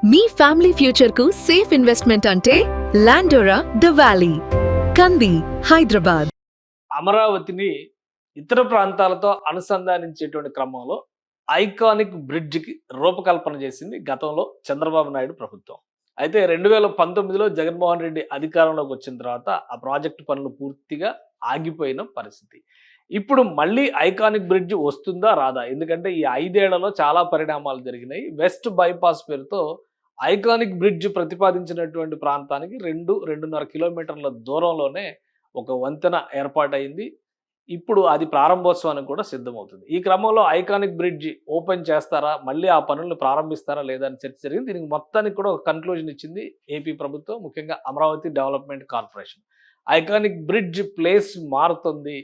మీ family future కు safe investment అంటే లాండోరా the valley, కంది, హైదరాబాద్. అమరావతిని ఇతర ప్రాంతాలతో అనుసంధానించేటువంటి క్రమంలో ఐకానిక్ బ్రిడ్జికి రూపకల్పన చేసింది గతంలో చంద్రబాబు నాయుడు ప్రభుత్వం. అయితే 2019లో జగన్మోహన్ రెడ్డి అధికారంలోకి వచ్చిన తర్వాత ఆ ప్రాజెక్టు పనులు పూర్తిగా ఆగిపోయిన పరిస్థితి. ఇప్పుడు మళ్ళీ ఐకానిక్ బ్రిడ్జ్ వస్తుందా రాదా? ఎందుకంటే ఈ 5 ఏళ్లలో చాలా పరిణామాలు జరిగినాయి. వెస్ట్ బైపాస్ పేరుతో ఐకానిక్ బ్రిడ్జ్ ప్రతిపాదించినటువంటి ప్రాంతానికి 2.5 కిలోమీటర్ల దూరంలోనే ఒక వంతెన ఏర్పాటైంది. ఇప్పుడు అది ప్రారంభోత్సవానికి కూడా సిద్ధమవుతుంది. ఈ క్రమంలో ఐకానిక్ బ్రిడ్జ్ ఓపెన్ చేస్తారా? మళ్ళీ ఆ పనులను ప్రారంభిస్తారా? లేదా అని చర్చ జరిగింది. దీనికి మొత్తానికి కూడా ఒక కన్క్లూజన్ ఇచ్చింది ఏపీ ప్రభుత్వం, ముఖ్యంగా Amaravati development corporation. Iconic bridge place మారుతుంది.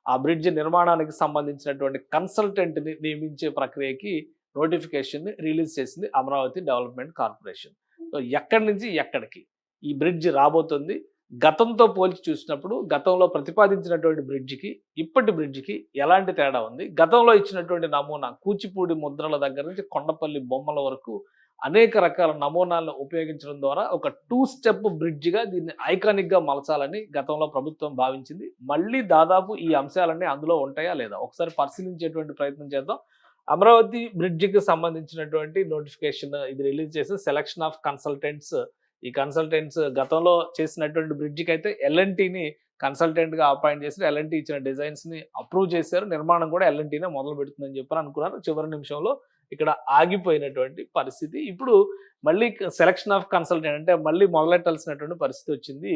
ఆ బ్రిడ్జ్ నిర్మాణానికి సంబంధించినటువంటి కన్సల్టెంట్ని నియమించే ప్రక్రియకి నోటిఫికేషన్ రిలీజ్ చేసింది అమరావతి డెవలప్మెంట్ కార్పొరేషన్. సో ఎక్కడి నుంచి ఎక్కడికి ఈ బ్రిడ్జ్ రాబోతుంది? గతంతో పోల్చి చూసినప్పుడు గతంలో ప్రతిపాదించినటువంటి బ్రిడ్జికి ఇప్పటి బ్రిడ్జికి ఎలాంటి తేడా ఉంది? గతంలో ఇచ్చినటువంటి నమూనా కూచిపూడి ముద్రల దగ్గర నుంచి కొండపల్లి బొమ్మల వరకు అనేక రకాల నమూనాలను ఉపయోగించడం ద్వారా ఒక 2 స్టెప్ బ్రిడ్జిగా దీన్ని ఐకానిక్గా మలచాలని గతంలో ప్రభుత్వం భావించింది. మళ్ళీ దాదాపు ఈ అంశాలన్నీ అందులో ఉంటాయా లేదా ఒకసారి పరిశీలించేటువంటి ప్రయత్నం చేద్దాం. అమరావతి బ్రిడ్జికి సంబంధించినటువంటి నోటిఫికేషన్ ఇది రిలీజ్ చేసి సెలక్షన్ ఆఫ్ కన్సల్టెంట్స్. ఈ కన్సల్టెంట్స్ గతంలో చేసినటువంటి బ్రిడ్జికి అయితే ఎల్ఎన్టీని కన్సల్టెంట్గా అపాయింట్ చేసి ఎల్ఎన్టీ ఇచ్చిన డిజైన్స్ని అప్రూవ్ చేశారు. నిర్మాణం కూడా ఎల్ఎన్టీనే మొదలు పెడుతుందని చెప్పని అనుకున్నారు. చివరి నిమిషంలో ఇక్కడ ఆగిపోయినటువంటి పరిస్థితి. ఇప్పుడు మళ్ళీ సెలక్షన్ ఆఫ్ కన్సల్టెంట్ అంటే మళ్ళీ మొదలెట్టాల్సినటువంటి పరిస్థితి వచ్చింది.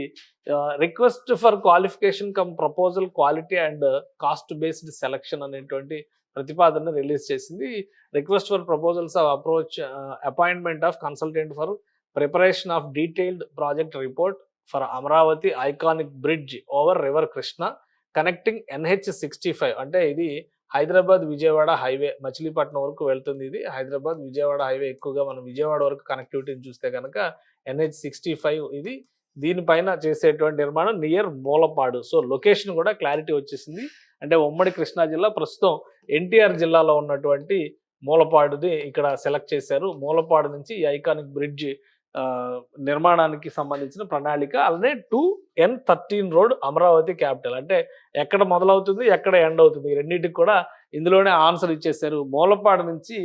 Request for qualification come proposal quality and cost based selection అనేటువంటి ప్రతిపాదనను రిలీజ్ చేసింది. Request for proposals of approach appointment of consultant for preparation of detailed project report for Amaravati iconic bridge over river Krishna connecting NH65. అంటే ఇది Hyderabad Vijayawada highway Machilipatnam వరకు వెళ్తుంది. ఇది Hyderabad Vijayawada highway ఎక్కువగా మనం విజయవాడ వరకు కనెక్టివిటీని చూస్తే కనుక NH65 ఇది. దీనిపైన చేసేటువంటి నిర్మాణం నియర్ మూలపాడు. సో లొకేషన్ కూడా క్లారిటీ వచ్చేసింది. అంటే ఉమ్మడి కృష్ణా జిల్లా ప్రస్తుతం ఎన్టీఆర్ జిల్లాలో ఉన్నటువంటి మూలపాడుని ఇక్కడ సెలెక్ట్ చేశారు. మూలపాడు నుంచి ఈ ఐకానిక్ బ్రిడ్జ్ నిర్మాణానికి సంబంధించిన ప్రణాళిక. అలానే 2N13 రోడ్ అమరావతి క్యాపిటల్. అంటే ఎక్కడ మొదలవుతుంది ఎక్కడ ఎండ్ అవుతుంది ఈ రెండింటికి కూడా ఇందులోనే ఆన్సర్ ఇచ్చేసారు. మూలపాడు నుంచి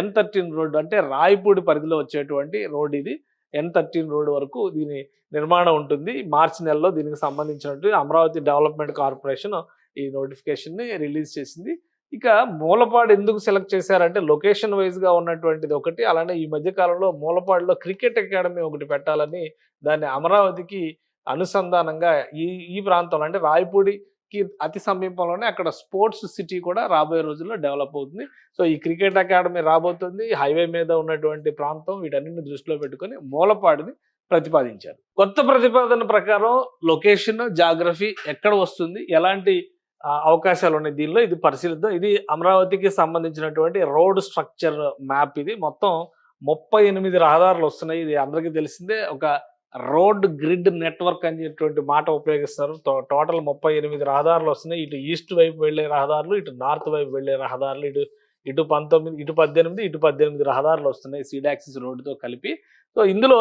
N13 రోడ్డు అంటే రాయపూడి పరిధిలో వచ్చేటువంటి రోడ్ ఇది. N13 రోడ్ వరకు దీని నిర్మాణం ఉంటుంది. మార్చి నెలలో దీనికి సంబంధించినట్టు అమరావతి డెవలప్మెంట్ కార్పొరేషన్ ఈ నోటిఫికేషన్ని రిలీజ్ చేసింది. ఇక మూలపాడు ఎందుకు సెలెక్ట్ చేశారంటే లొకేషన్ వైజ్గా ఉన్నటువంటిది ఒకటి. అలానే ఈ మధ్యకాలంలో మూలపాడులో క్రికెట్ అకాడమీ ఒకటి పెట్టాలని దాన్ని అమరావతికి అనుసంధానంగా ఈ ఈ ప్రాంతంలో అంటే రాయపూడికి అతి సమీపంలోనే అక్కడ స్పోర్ట్స్ సిటీ కూడా రాబోయే రోజుల్లో డెవలప్ అవుతుంది. సో ఈ క్రికెట్ అకాడమీ రాబోతుంది. హైవే మీద ఉన్నటువంటి ప్రాంతం వీటన్నిటిని దృష్టిలో పెట్టుకొని మూలపాడుని ప్రతిపాదించారు. కొత్త ప్రతిపాదన ప్రకారం లొకేషన్ జాగ్రఫీ ఎక్కడ వస్తుంది, ఎలాంటి అవకాశాలు ఉన్నాయి దీనిలో ఇది పరిశీలిద్దాం. ఇది అమరావతికి సంబంధించినటువంటి రోడ్ స్ట్రక్చర్ మ్యాప్. ఇది మొత్తం 38 రహదారులు వస్తున్నాయి. ఇది అందరికీ తెలిసిందే. ఒక రోడ్ గ్రిడ్ నెట్వర్క్ అనేటువంటి మాట ఉపయోగిస్తారు. టోటల్ 38 రహదారులు వస్తున్నాయి. ఇటు ఈస్ట్ వైపు వెళ్లే రహదారులు, ఇటు నార్త్ వైపు వెళ్లే రహదారులు, ఇటు 19, ఇటు 18, ఇటు 18 రహదారులు వస్తున్నాయి సీడాక్సిస్ రోడ్డుతో కలిపి. సో ఇందులో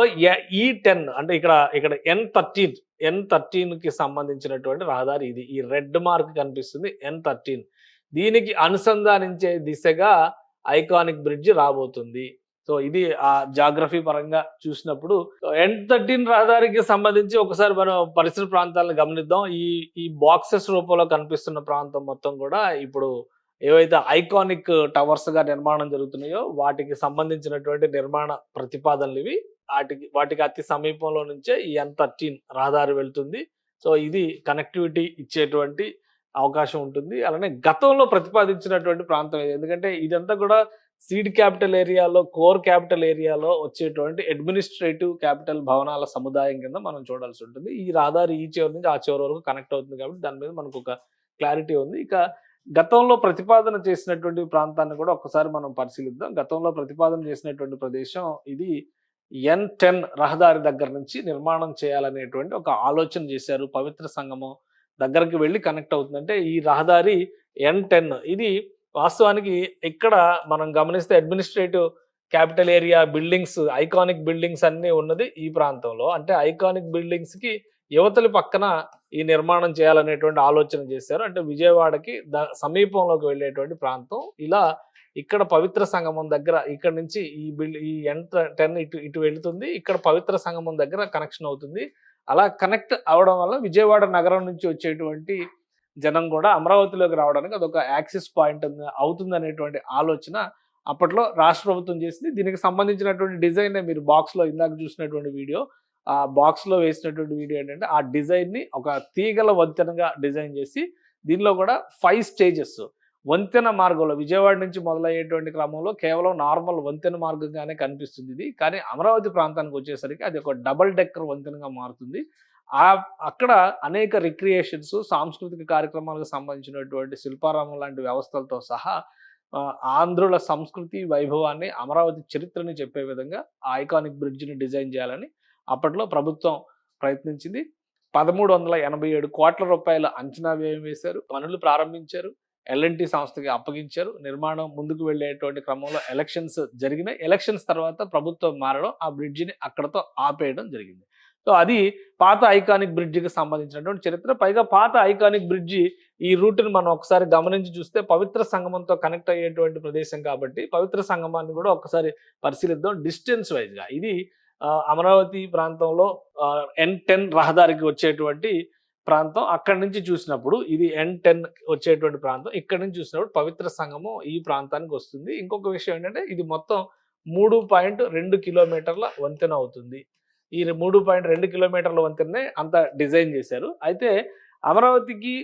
E10 అంటే ఇక్కడ N13కి సంబంధించినటువంటి రహదారి ఇది. ఈ రెడ్ మార్క్ కనిపిస్తుంది N13. దీనికి అనుసంధానించే దిశగా ఐకానిక్ బ్రిడ్జ్ రాబోతుంది. సో ఇది ఆ జాగ్రఫీ పరంగా చూసినప్పుడు N13 రహదారికి సంబంధించి ఒకసారి మనం పరిసర ప్రాంతాలను గమనిద్దాం. ఈ బాక్సెస్ రూపంలో కనిపిస్తున్న ప్రాంతం మొత్తం కూడా ఇప్పుడు ఏవైతే ఐకానిక్ టవర్స్ గా నిర్మాణం జరుగుతున్నాయో వాటికి సంబంధించినటువంటి నిర్మాణ ప్రతిపాదనలు ఇవి. వాటికి అతి సమీపంలో నుంచే ఈ N13 రహదారి వెళ్తుంది. సో ఇది కనెక్టివిటీ ఇచ్చేటువంటి అవకాశం ఉంటుంది. అలానే గతంలో ప్రతిపాదించినటువంటి ప్రాంతం ఇది. ఎందుకంటే ఇదంతా కూడా సీడ్ క్యాపిటల్ ఏరియాలో, కోర్ క్యాపిటల్ ఏరియాలో వచ్చేటువంటి అడ్మినిస్ట్రేటివ్ క్యాపిటల్ భవనాల సముదాయం కింద మనం చూడాల్సి ఉంటుంది. ఈ రహదారి ఈ చివరి నుంచి ఆ చివరి వరకు కనెక్ట్ అవుతుంది కాబట్టి దాని మీద మనకు ఒక క్లారిటీ ఉంది. ఇక గతంలో ప్రతిపాదన చేసినటువంటి ప్రాంతాన్ని కూడా ఒకసారి మనం పరిశీలిద్దాం. గతంలో ప్రతిపాదన చేసినటువంటి ప్రదేశం ఇది N10 రహదారి దగ్గర నుంచి నిర్మాణం చేయాలనేటువంటి ఒక ఆలోచన చేశారు. పవిత్ర సంగమం దగ్గరికి వెళ్ళి కనెక్ట్ అవుతుందంటే ఈ రహదారి N10 ఇది వాస్తవానికి ఇక్కడ మనం గమనిస్తే administrative capital area buildings, iconic buildings అన్నీ ఉన్నది ఈ ప్రాంతంలో. అంటే ఐకానిక్ బిల్డింగ్స్‌కి యువతలి పక్కన ఈ నిర్మాణం చేయాలనేటువంటి ఆలోచన చేశారు. అంటే విజయవాడకి సమీపంలోకి వెళ్ళేటువంటి ప్రాంతం. ఇలా ఇక్కడ పవిత్ర సంగమం దగ్గర ఇక్కడ నుంచి ఈ N10 ఇటు వెళ్తుంది. ఇక్కడ పవిత్ర సంగమం దగ్గర కనెక్షన్ అవుతుంది. అలా కనెక్ట్ అవ్వడం వల్ల విజయవాడ నగరం నుంచి వచ్చేటువంటి జనం కూడా అమరావతిలోకి రావడానికి అదొక యాక్సెస్ పాయింట్ అవుతుందనేటువంటి ఆలోచన అప్పట్లో రాష్ట్ర ప్రభుత్వం చేసింది. దీనికి సంబంధించినటువంటి డిజైనే మీరు బాక్స్‌లో ఇందాక చూసినటువంటి వీడియో. ఆ బాక్స్‌లో వేసినటువంటి వీడియో ఏంటంటే, ఆ డిజైన్‌ని ఒక తీగల వంతెనగా డిజైన్ చేసి, దీనిలో కూడా 5 స్టేజెస్ వంతెన మార్గంలో విజయవాడ నుంచి మొదలయ్యేటువంటి క్రమంలో కేవలం నార్మల్ వంతెన మార్గంగానే కనిపిస్తుంది ఇది. కానీ అమరావతి ప్రాంతానికి వచ్చేసరికి అది ఒక డబుల్ డెక్కర్ వంతెనగా మారుతుంది. అక్కడ అనేక రిక్రియేషన్స్, సాంస్కృతిక కార్యక్రమాలకు సంబంధించినటువంటి శిల్పారామం లాంటి వ్యవస్థలతో సహా ఆంధ్రుల సంస్కృతి వైభవాన్ని, అమరావతి చరిత్రని చెప్పే విధంగా ఆ ఐకానిక్ బ్రిడ్జ్‌ని డిజైన్ చేయాలని అప్పట్లో ప్రభుత్వం ప్రయత్నించింది. 1387 రూపాయల అంచనా వ్యయం వేశారు. పనులు ప్రారంభించారు. ఎల్&టీ సంస్థకి అప్పగించారు. నిర్మాణం ముందుకు వెళ్ళేటువంటి క్రమంలో ఎలక్షన్స్ జరిగినాయి. ఎలక్షన్స్ తర్వాత ప్రభుత్వం మారడం, ఆ బ్రిడ్జిని అక్కడితో ఆపేయడం జరిగింది. సో అది పాత ఐకానిక్ బ్రిడ్జికి సంబంధించినటువంటి చరిత్ర. పైగా పాత ఐకానిక్ బ్రిడ్జి ఈ రూట్‌ని మనం ఒకసారి గమనించి చూస్తే పవిత్ర సంగమంతో కనెక్ట్ అయ్యేటువంటి ప్రదేశం కాబట్టి, పవిత్ర సంగమాన్ని కూడా ఒకసారి పరిశీలిద్దాం డిస్టెన్స్ వైస్‌గా. ఇది అమరావతి ప్రాంతంలో N10 రహదారికి వచ్చేటువంటి ప్రాంతం. అక్కడి నుంచి చూసినప్పుడు ఇది N10 వచ్చేటువంటి ప్రాంతం. ఇక్కడి నుంచి చూసినప్పుడు పవిత్ర సంగమం ఈ ప్రాంతానికి వస్తుంది. ఇంకొక విషయం ఏంటంటే, ఇది మొత్తం 3.2 కిలోమీటర్ల వంతెన అవుతుంది. ఈ 3.2 కిలోమీటర్ల వంతెననే అంత డిజైన్ చేశారు. అయితే అమరావతికి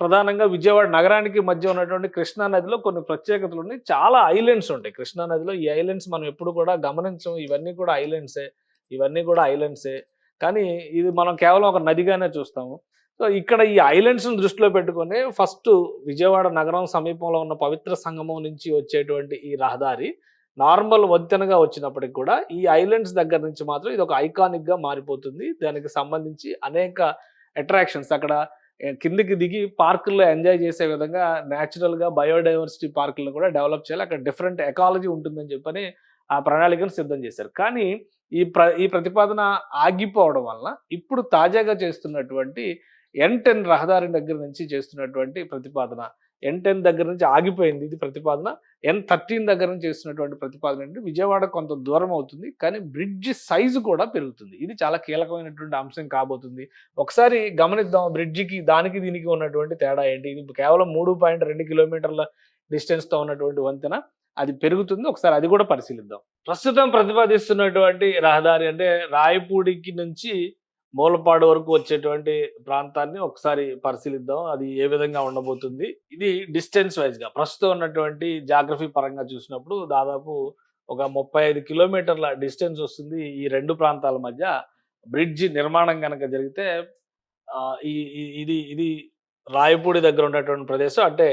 ప్రధానంగా విజయవాడ నగరానికి మధ్య ఉన్నటువంటి కృష్ణా నదిలో కొన్ని ప్రత్యేకతలు ఉన్నాయి. చాలా ఐలాండ్స్ ఉంటాయి కృష్ణా నదిలో. ఈ ఐలాండ్స్ మనం ఎప్పుడు కూడా గమనించం. ఇవన్నీ కూడా ఐలాండ్సే. కానీ ఇది మనం కేవలం ఒక నదిగానే చూస్తాము. సో ఇక్కడ ఈ ఐలాండ్స్‌ని దృష్టిలో పెట్టుకొని ఫస్ట్ విజయవాడ నగరం సమీపంలో ఉన్న పవిత్ర సంగమం నుంచి వచ్చేటువంటి ఈ రహదారి నార్మల్ వంతెనగా వచ్చినప్పటికి కూడా ఈ ఐలాండ్స్ దగ్గర నుంచి మాత్రం ఇది ఒక ఐకానిక్‌గా మారిపోతుంది. దానికి సంబంధించి అనేక అట్రాక్షన్స్ అక్కడ కిందకి దిగి పార్కుల్లో ఎంజాయ్ చేసే విధంగా న్యాచురల్‌గా బయోడైవర్సిటీ పార్కులను కూడా డెవలప్ చేయాలి. అక్కడ డిఫరెంట్ ఎకాలజీ ఉంటుందని చెప్పని ఆ ప్రణాళికను సిద్ధం చేశారు. కానీ ఈ ప్రతిపాదన ఆగిపోవడం వలన ఇప్పుడు తాజాగా చేస్తున్నటువంటి N10 రహదారి దగ్గర నుంచి చేస్తున్నటువంటి ప్రతిపాదన N10 దగ్గర నుంచి ఆగిపోయింది ఇది ప్రతిపాదన. N13 దగ్గర నుంచి చేస్తున్నటువంటి ప్రతిపాదన ఏంటంటే విజయవాడ కొంత దూరం అవుతుంది. కానీ బ్రిడ్జ్ సైజు కూడా పెరుగుతుంది. ఇది చాలా కీలకమైనటువంటి అంశం కాబోతుంది. ఒకసారి గమనిద్దాం బ్రిడ్జికి దానికి దీనికి ఉన్నటువంటి తేడా ఏంటి? ఇది కేవలం 3.2 కిలోమీటర్ల డిస్టెన్స్‌తో ఉన్నటువంటి వంతెన. అది పెరుగుతుంది. ఒకసారి అది కూడా పరిశీలిద్దాం. ప్రస్తుతం ప్రతిపాదిస్తున్నటువంటి రహదారి అంటే రాయపూడికి నుంచి మూలపాడు వరకు వచ్చేటువంటి ప్రాంతాన్ని ఒకసారి పరిశీలిద్దాం. అది ఏ విధంగా ఉండబోతుంది. ఇది డిస్టెన్స్ వైస్‌గా ప్రస్తుతం ఉన్నటువంటి జాగ్రఫీ పరంగా చూసినప్పుడు దాదాపు ఒక 35 కిలోమీటర్ల డిస్టెన్స్ వస్తుంది ఈ 2 ప్రాంతాల మధ్య. బ్రిడ్జ్ నిర్మాణం గనక జరిగితే ఈ ఈ ఇది ఇది రాయపూడి దగ్గర ఉన్నటువంటి ప్రదేశం అంటే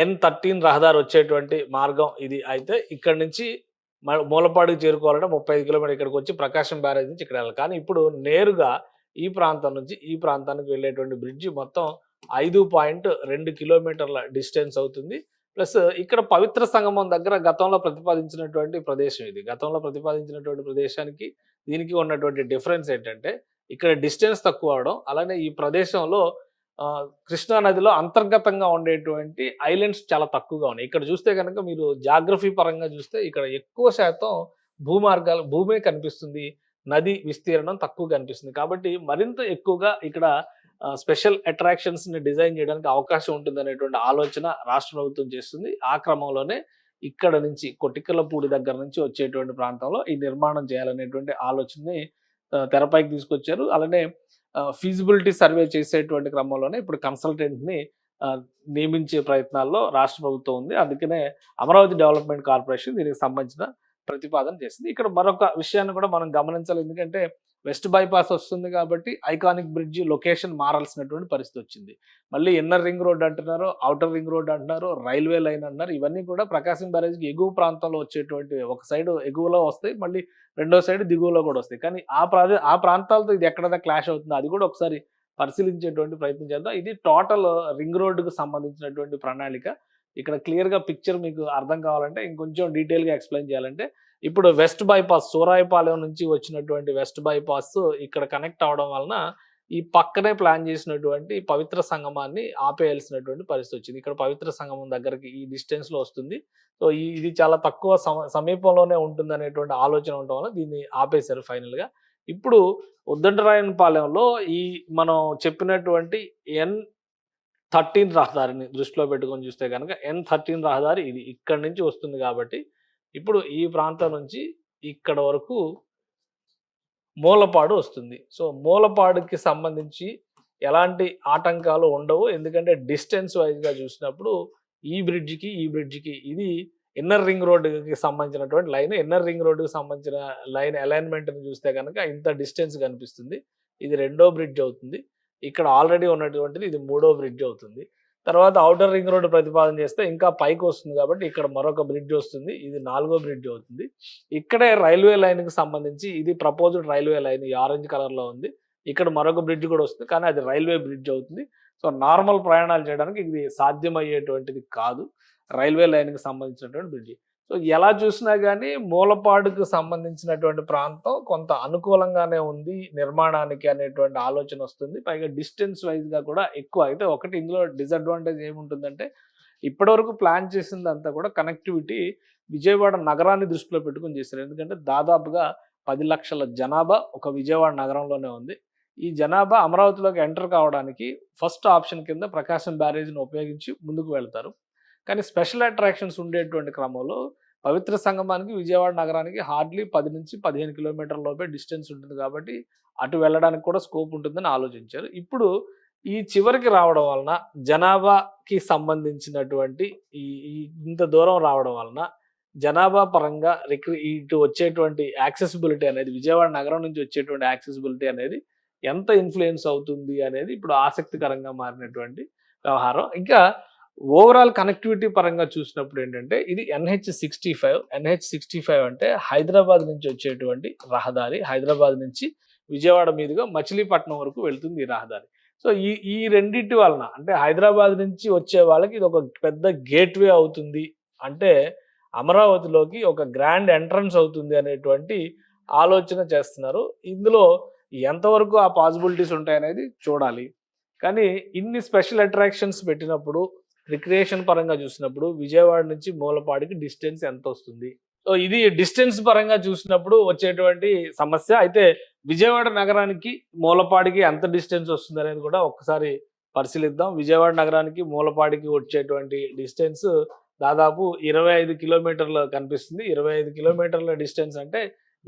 N13 రహదారి వచ్చేటువంటి మార్గం ఇది. అయితే ఇక్కడి నుంచి మూలపాడుకి చేరుకోవాలంటే 35 కిలోమీటర్లు ఇక్కడికి వచ్చి ప్రకాశం బ్యారేజ్ నుంచి ఇక్కడ వెళ్ళాలి. కానీ ఇప్పుడు నేరుగా ఈ ప్రాంతం నుంచి ఈ ప్రాంతానికి వెళ్ళేటువంటి బ్రిడ్జి మొత్తం 5.2 కిలోమీటర్ల డిస్టెన్స్ అవుతుంది. ప్లస్ ఇక్కడ పవిత్ర సంగమం దగ్గర గతంలో ప్రతిపాదించినటువంటి ప్రదేశం ఇది. గతంలో ప్రతిపాదించినటువంటి ప్రదేశానికి దీనికి ఉన్నటువంటి డిఫరెన్స్ ఏంటంటే ఇక్కడ డిస్టెన్స్ తక్కువ అవడం, అలానే ఈ ప్రదేశంలో కృష్ణా నదిలో అంతర్గతంగా ఉండేటువంటి ఐలాండ్స్ చాలా తక్కువగా ఉన్నాయి. ఇక్కడ చూస్తే కనుక మీరు జాగ్రఫీ పరంగా చూస్తే ఇక్కడ ఎక్కువ శాతం భూమే కనిపిస్తుంది. నది విస్తీర్ణం తక్కువ కనిపిస్తుంది. కాబట్టి మరింత ఎక్కువగా ఇక్కడ స్పెషల్ అట్రాక్షన్స్‌ని డిజైన్ చేయడానికి అవకాశం ఉంటుందనేటువంటి ఆలోచన రాష్ట్ర ప్రభుత్వం చేస్తుంది. ఆ క్రమంలోనే ఇక్కడ నుంచి కొటిక్కలపూడి దగ్గర నుంచి వచ్చేటువంటి ప్రాంతంలో ఈ నిర్మాణం చేయాలనేటువంటి ఆలోచనని తెరపైకి తీసుకొచ్చారు. అలానే ఫీజిబిలిటీ సర్వే చేసేటువంటి క్రమంలోనే ఇప్పుడు కన్సల్టెంట్‌ని నియమించే ప్రయత్నాల్లో రాష్ట్ర ప్రభుత్వం ఉంది. అందుకనే అమరావతి డెవలప్మెంట్ కార్పొరేషన్ దీనికి సంబంధించిన ప్రతిపాదన చేసింది. ఇక్కడ మరొక విషయాన్ని కూడా మనం గమనించాలి. ఎందుకంటే వెస్ట్ బైపాస్ వస్తుంది కాబట్టి ఐకానిక్ బ్రిడ్జ్ లొకేషన్ మారాల్సినటువంటి పరిస్థితి వచ్చింది. మళ్ళీ ఇన్నర్ రింగ్ రోడ్ అంటున్నారు, ఔటర్ రింగ్ రోడ్ అంటున్నారు, రైల్వే లైన్ అంటున్నారు. ఇవన్నీ కూడా ప్రకాశం బ్యారేజ్‌కి ఎగువ ప్రాంతంలో వచ్చేటువంటి ఒక సైడ్ ఎగువలో వస్తాయి. మళ్ళీ రెండో సైడ్ దిగువలో కూడా వస్తాయి. కానీ ఆ ప్రాంతాలతో ఇది ఎక్కడ క్లాష్ అవుతుందో అది కూడా ఒకసారి పరిశీలించేటువంటి ప్రయత్నం చేద్దాం. ఇది టోటల్ రింగ్ రోడ్డుకు సంబంధించినటువంటి ప్రణాళిక. ఇక్కడ క్లియర్‌గా పిక్చర్ మీకు అర్థం కావాలంటే ఇంకొంచెం డీటెయిల్‌గా ఎక్స్‌ప్లెయిన్ చేయాలంటే ఇప్పుడు వెస్ట్ బైపాస్ సూరాయిపాలెం నుంచి వచ్చినటువంటి వెస్ట్ బైపాస్ ఇక్కడ కనెక్ట్ అవడం వలన ఈ పక్కనే ప్లాన్ చేసినటువంటి పవిత్ర సంగమాన్ని ఆపేయాల్సినటువంటి పరిస్థితి వచ్చింది. ఇక్కడ పవిత్ర సంగమం దగ్గరికి ఈ డిస్టెన్స్ లో వస్తుంది. సో ఇది చాలా తక్కువ సమీపంలోనే ఉంటుంది అనేటువంటి ఆలోచన ఉండడం వల్ల దీన్ని ఆపేశారు ఫైనల్ గా. ఇప్పుడు ఉద్దండరాయనపాలెంలో ఈ మనం చెప్పినటువంటి N13 రహదారిని దృష్టిలో పెట్టుకొని చూస్తే కనుక N13 రహదారి ఇది ఇక్కడ నుంచి వస్తుంది కాబట్టి ఇప్పుడు ఈ ప్రాంతం నుంచి ఇక్కడ వరకు మూలపాడు వస్తుంది. సో మూలపాడుకి సంబంధించి ఎలాంటి ఆటంకాలు ఉండవు. ఎందుకంటే డిస్టెన్స్ వైజ్గా చూసినప్పుడు ఈ బ్రిడ్జికి ఇది ఇన్నర్ రింగ్ రోడ్డుకి సంబంధించినటువంటి లైన్. ఇన్నర్ రింగ్ రోడ్డుకి సంబంధించిన లైన్ అలైన్మెంట్ని చూస్తే కనుక ఇంత డిస్టెన్స్ కనిపిస్తుంది. ఇది 2వ బ్రిడ్జ్ అవుతుంది. ఇక్కడ ఆల్రెడీ ఉన్నటువంటిది ఇది 3వ బ్రిడ్జ్ అవుతుంది. తర్వాత ఔటర్ రింగ్ రోడ్డు ప్రతిపాదన చేస్తే ఇంకా పైకి వస్తుంది కాబట్టి ఇక్కడ మరొక బ్రిడ్జ్ వస్తుంది. ఇది 4వ బ్రిడ్జ్ అవుతుంది. ఇక్కడే రైల్వే లైన్కి సంబంధించి ఇది ప్రపోజ్డ్ రైల్వే లైన్ ఈ ఆరెంజ్ కలర్లో ఉంది. ఇక్కడ మరొక బ్రిడ్జ్ కూడా వస్తుంది కానీ అది రైల్వే బ్రిడ్జ్ అవుతుంది. సో నార్మల్ ప్రయాణాలు చేయడానికి ఇది సాధ్యమయ్యేటువంటిది కాదు, రైల్వే లైన్కి సంబంధించినటువంటి బ్రిడ్జి. సో ఎలా చూసినా కానీ మూలపాడుకు సంబంధించినటువంటి ప్రాంతం కొంత అనుకూలంగానే ఉంది నిర్మాణానికి అనేటువంటి ఆలోచన వస్తుంది. పైగా డిస్టెన్స్ వైజ్గా కూడా ఎక్కువ. అయితే ఒకటి ఇందులో డిసడ్వాంటేజ్ ఏముంటుందంటే ఇప్పటివరకు ప్లాన్ చేసిందంతా కూడా కనెక్టివిటీ విజయవాడ నగరాన్ని దృష్టిలో పెట్టుకుని చేశారు. ఎందుకంటే దాదాపుగా 10 లక్షల జనాభా ఒక విజయవాడ నగరంలోనే ఉంది. ఈ జనాభా అమరావతిలోకి ఎంటర్ కావడానికి ఫస్ట్ ఆప్షన్ కింద ప్రకాశం బ్యారేజ్ని ఉపయోగించి ముందుకు వెళ్తారు. కానీ స్పెషల్ అట్రాక్షన్స్ ఉండేటువంటి క్రమంలో పవిత్ర సంగమానికి విజయవాడ నగరానికి హార్డ్లీ 10 నుంచి 15 కిలోమీటర్ల లోపే డిస్టెన్స్ ఉంటుంది కాబట్టి అటు వెళ్ళడానికి కూడా స్కోప్ ఉంటుందని ఆలోచించారు. ఇప్పుడు ఈ చివరికి రావడం వలన జనాభాకి సంబంధించినటువంటి ఈ ఇంత దూరం రావడం వలన జనాభా పరంగా ఇటు వచ్చేటువంటి యాక్సెసిబిలిటీ అనేది విజయవాడ నగరం నుంచి వచ్చేటువంటి యాక్సెసిబిలిటీ అనేది ఎంత ఇన్ఫ్లుయెన్స్ అవుతుంది అనేది ఇప్పుడు ఆసక్తికరంగా మారినటువంటి వ్యవహారం. ఇంకా ఓవరాల్ కనెక్టివిటీ పరంగా చూసినప్పుడు ఏంటంటే ఇది NH65 అంటే హైదరాబాద్ నుంచి వచ్చేటువంటి రహదారి. హైదరాబాద్ నుంచి విజయవాడ మీదుగా మచిలీపట్నం వరకు వెళ్తుంది ఈ రహదారి. సో ఈ రెండింటి వలన అంటే హైదరాబాద్ నుంచి వచ్చే వాళ్ళకి ఇది ఒక పెద్ద గేట్వే అవుతుంది, అంటే అమరావతిలోకి ఒక గ్రాండ్ ఎంట్రన్స్ అవుతుంది అనేటువంటి ఆలోచన చేస్తున్నారు. ఇందులో ఎంతవరకు ఆ పాసిబిలిటీస్ ఉంటాయనేది చూడాలి. కానీ ఇన్ని స్పెషల్ అట్రాక్షన్స్ పెట్టినప్పుడు రిక్రియేషన్ పరంగా చూసినప్పుడు విజయవాడ నుంచి మూలపాడికి డిస్టెన్స్ ఎంత వస్తుంది? సో ఇది డిస్టెన్స్ పరంగా చూసినప్పుడు వచ్చేటువంటి సమస్య. అయితే విజయవాడ నగరానికి మూలపాడికి ఎంత డిస్టెన్స్ వస్తుంది అనేది కూడా ఒక్కసారి పరిశీలిద్దాం. విజయవాడ నగరానికి మూలపాడికి వచ్చేటువంటి డిస్టెన్స్ దాదాపు 25 కిలోమీటర్లు కనిపిస్తుంది. 25 కిలోమీటర్ల డిస్టెన్స్ అంటే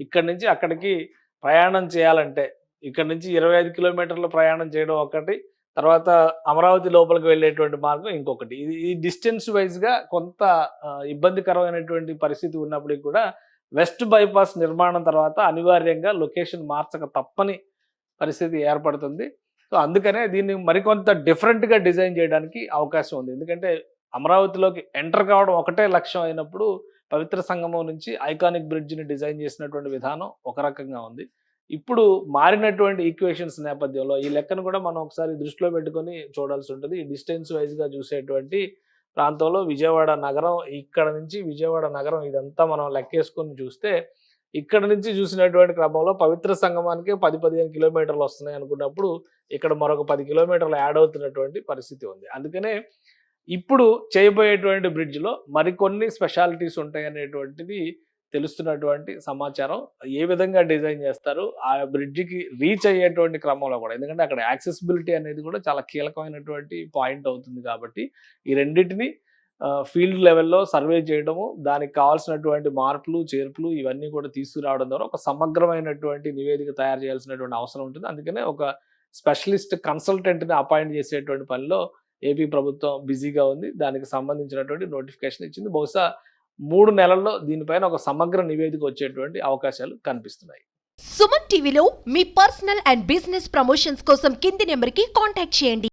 ఇక్కడ నుంచి అక్కడికి ప్రయాణం చేయాలంటే ఇక్కడ నుంచి 25 కిలోమీటర్ల ప్రయాణం చేయడం ఒకటి, తర్వాత అమరావతి లోపలికి వెళ్ళేటువంటి మార్గం ఇంకొకటి. ఈ డిస్టెన్స్ వైజ్గా కొంత ఇబ్బందికరమైనటువంటి పరిస్థితి ఉన్నప్పటికీ కూడా వెస్ట్ బైపాస్ నిర్మాణం తర్వాత అనివార్యంగా లొకేషన్ మార్చక తప్పని పరిస్థితి ఏర్పడుతుంది. సో అందుకనే దీన్ని మరికొంత డిఫరెంట్గా డిజైన్ చేయడానికి అవకాశం ఉంది. ఎందుకంటే అమరావతిలోకి ఎంటర్ కావడం ఒకటే లక్ష్యం అయినప్పుడు పవిత్ర సంగమం నుంచి ఐకానిక్ బ్రిడ్జ్ని డిజైన్ చేసినటువంటి విధానం ఒక రకంగా ఉంది. ఇప్పుడు మారినటువంటి ఈక్వేషన్స్ నేపథ్యంలో ఈ లెక్కను కూడా మనం ఒకసారి దృష్టిలో పెట్టుకొని చూడాల్సి ఉంటుంది. ఈ డిస్టెన్స్ వైజ్గా చూసేటువంటి ప్రాంతంలో విజయవాడ నగరం, ఇక్కడ నుంచి విజయవాడ నగరం ఇదంతా మనం లెక్కేసుకొని చూస్తే ఇక్కడ నుంచి చూసినటువంటి క్రమంలో పవిత్ర సంగమానికి 10-15 కిలోమీటర్లు వస్తున్నాయి అనుకున్నప్పుడు ఇక్కడ మరొక 10 కిలోమీటర్లు యాడ్ అవుతున్నటువంటి పరిస్థితి ఉంది. అందుకనే ఇప్పుడు చేయబోయేటువంటి బ్రిడ్జ్లో మరికొన్ని స్పెషాలిటీస్ ఉంటాయి అనేటువంటిది తెలుస్తున్నటువంటి సమాచారం. ఏ విధంగా డిజైన్ చేస్తారు ఆ బ్రిడ్జికి రీచ్ అయ్యేటువంటి క్రమంలో కూడా, ఎందుకంటే అక్కడ యాక్సెసిబిలిటీ అనేది కూడా చాలా కీలకమైనటువంటి పాయింట్ అవుతుంది కాబట్టి ఈ రెండింటిని ఫీల్డ్ లెవెల్లో సర్వే చేయడము, దానికి కావాల్సినటువంటి మార్పులు చేర్పులు ఇవన్నీ కూడా తీసుకురావడం ద్వారా ఒక సమగ్రమైనటువంటి నివేదిక తయారు చేయాల్సినటువంటి అవసరం ఉంటుంది. అందుకనే ఒక స్పెషలిస్ట్ కన్సల్టెంట్ని అపాయింట్ చేసేటువంటి పనిలో ఏపీ ప్రభుత్వం బిజీగా ఉంది. దానికి సంబంధించినటువంటి నోటిఫికేషన్ ఇచ్చింది. బహుశా 3 నెలల్లో దీనిపైన ఒక సమగ్ర నివేదిక వచ్చేటువంటి అవకాశాలు కనిపిస్తున్నాయి. సుమన్ టీవీలో మీ పర్సనల్ అండ్ బిజినెస్ ప్రమోషన్స్ కోసం కింది నెంబర్కి కాంటాక్ట్ చేయండి.